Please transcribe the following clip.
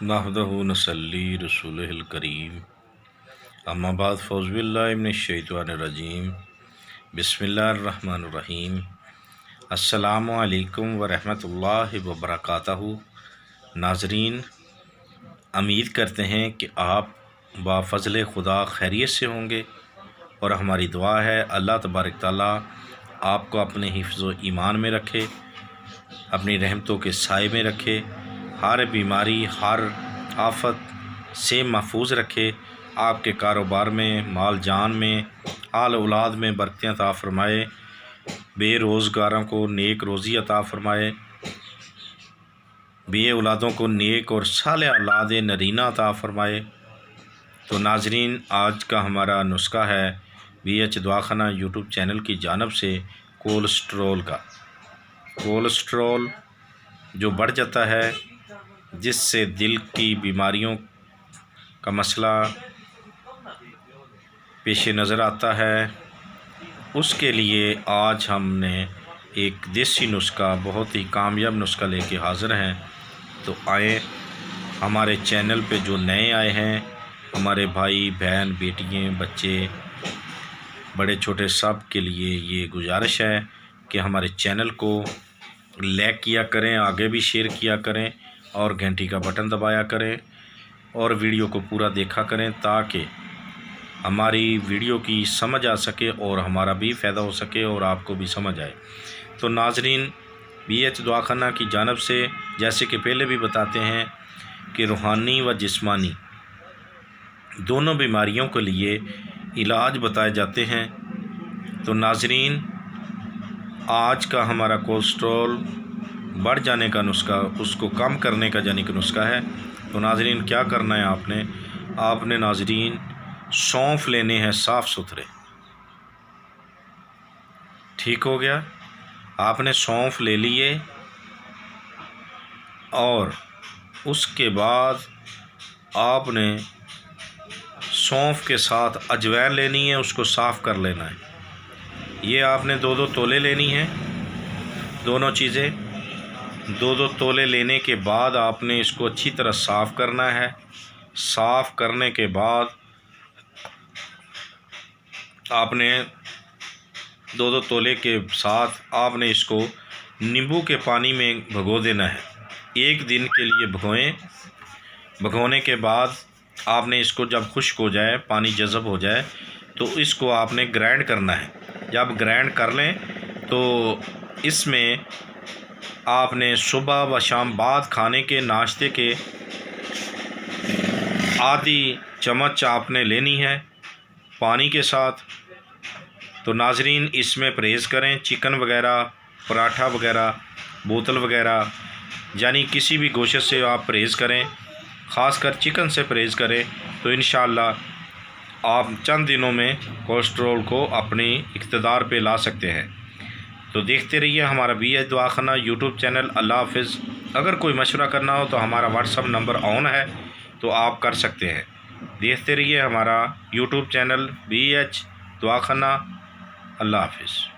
नहमदुहु नसल्ली रसूलिहिल करीम अम्मा बाद फ़ौज़ुबिल्लाहि मिनश्शैतानिर्रजीम बिस्मिल्लाहिर्रहमानिर्रहीम अस्सलामु अलैकुम व रहमतुल्लाहि व बरकातहू। नाज़रीन, उम्मीद करते हैं कि आप बाफ़ज़ल खुदा खैरियत से होंगे और हमारी दुआ है अल्लाह तबारक तआला आपको अपने हिफ्ज़ व ईमान में रखे, अपनी रहमतों के साए में रखे, हर बीमारी हर आफत से महफूज रखे, आपके कारोबार में, माल जान में, आल औलाद में बरकतें अता फ़रमाए, बेरोज़गारों को नेक रोज़ी अता फ़रमाए, बे औलादों को नेक और साले औलाद नरीना अता फ़रमाए। तो नाज़रीन, आज का हमारा नुस्खा है BH दवाखाना यूट्यूब चैनल की जानिब से कोलेस्ट्रॉल का। कोलेस्ट्रॉल जो बढ़ जाता है, जिससे दिल की बीमारियों का मसला पेश नज़र आता है, उसके लिए आज हमने एक देसी नुस्खा, बहुत ही कामयाब नुस्खा लेके हाज़िर हैं। तो आए, हमारे चैनल पे जो नए आए हैं, हमारे भाई बहन बेटियां बच्चे बड़े छोटे सब के लिए ये गुजारिश है कि हमारे चैनल को लाइक किया करें, आगे भी शेयर किया करें और घंटी का बटन दबाया करें और वीडियो को पूरा देखा करें, ताकि हमारी वीडियो की समझ आ सके और हमारा भी फ़ायदा हो सके और आपको भी समझ आए। तो नाज़रीन, BH दवाखाना की जानिब से, जैसे कि पहले भी बताते हैं कि रूहानी व जिस्मानी दोनों बीमारियों के लिए इलाज बताए जाते हैं। तो नाज़रीन, आज का हमारा कोलेस्ट्रॉल बढ़ जाने का नुस्खा, उसको कम करने का यानी कि नुस्खा है। तो नाज़रीन, क्या करना है आपने नाज़रीन सौंफ लेने हैं, साफ़ सुथरे। ठीक हो गया, आपने सौंफ ले लिए और उसके बाद आपने सौंफ के साथ अजवाइन लेनी है, उसको साफ़ कर लेना है। ये आपने 2-2 तोले लेनी है, दोनों चीज़ें 2-2 तोले लेने के बाद आपने इसको अच्छी तरह साफ़ करना है। साफ़ करने के बाद आपने 2-2 तोले के साथ आपने इसको नींबू के पानी में भिगो देना है। 1 दिन के लिए भिगोएं। भिगोने के बाद आपने इसको जब खुश्क हो जाए, पानी जज़ब हो जाए, तो इसको आपने ग्राइंड करना है। जब ग्राइंड कर लें तो इसमें आपने सुबह व शाम बाद खाने के नाश्ते के आधी चम्मच आपने लेनी है पानी के साथ। तो नाज़रीन, इसमें परहेज़ करें, चिकन वगैरह, पराठा वगैरह, बोतल वगैरह, यानी किसी भी गोश्त से आप परहेज़ करें, ख़ासकर चिकन से परहेज़ करें। तो इंशाअल्लाह आप चंद दिनों में कोलेस्ट्रॉल को अपनी इक़्तिदार पे ला सकते हैं। तो देखते रहिए हमारा BH दवाखाना यूट्यूब चैनल। अल्लाह हाफ़िज़। अगर कोई मशवरा करना हो तो हमारा व्हाट्सअप नंबर ऑन है, तो आप कर सकते हैं। देखते रहिए हमारा यूट्यूब चैनल BH दवाखाना। अल्लाह हाफ़िज़।